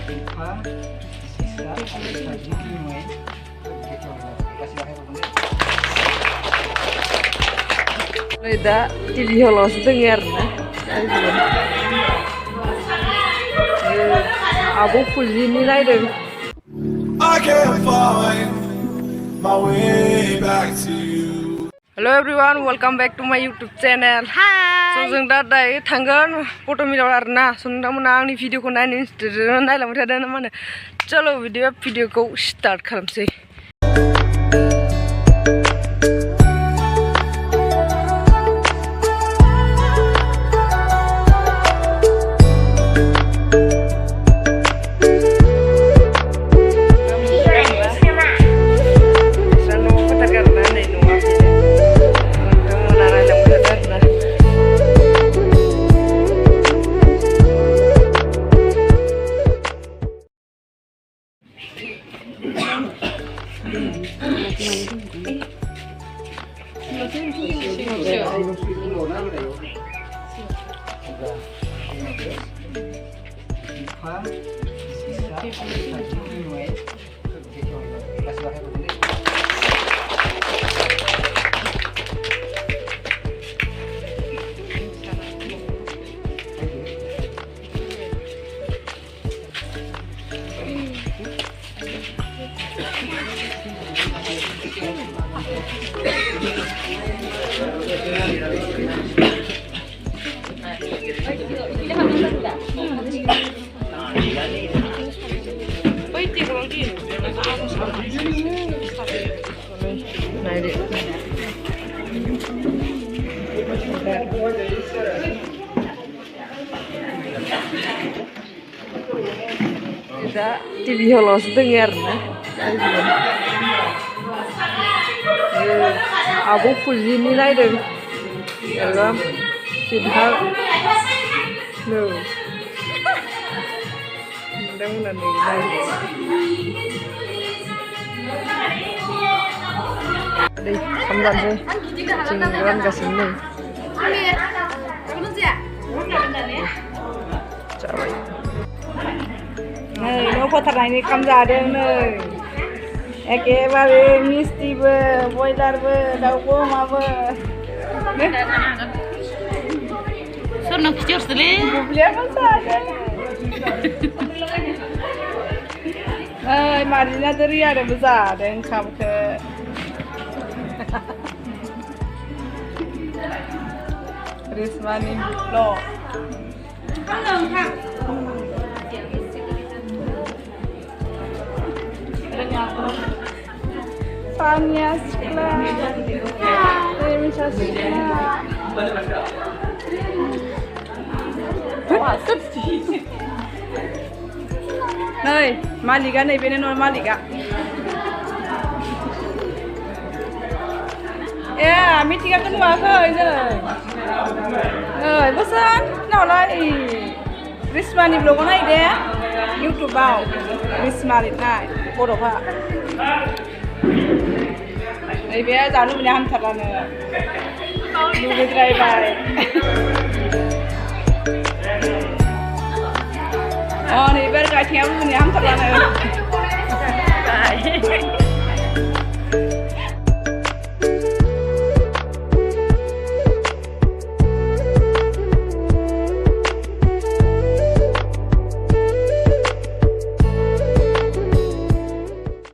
Ida TV holos dengar Abo Fujini Albam. I can't find my way back to you. Hello everyone, welcome back to my YouTube channel. Hi. So जों दा दायो थांगोन फट' मिलाव आरोना स नोंथांमोना आंनि भिडिअखौ नायनो इन्टारेस्ट नायलांबाय थादों ना मा होनो चलो भिडिअखौ स्टार्ट खालामसै। Kita TV holos dengar Abo Fujini Albam Albam Hwdw mudah-mudahan đây không gần thôi chừng gần cả sừng này chào bạn Nofwtar Naiyau Tangdwng Mwn एकेबारे मिस्टिबो बयलारबो दाउबो अमाबो सोरनाव खिथिहरसोलै बुब्लिया मोसादों मारिना दोरियानोबो जादों ओंखामखौ रिसमानि blog Tanya sekolah, Demisha sekolah. Nih, Malika nih, bener nol Malika. Ya, meeting aku nunggu aku ini. Bosan, nolai. Rismani blog mana ide? YouTube bau, Rismani naik, foto pak. Ini biar jangan punya hamtaran. Dulu driver. Oh, ini biar kacanya punya hamtaran.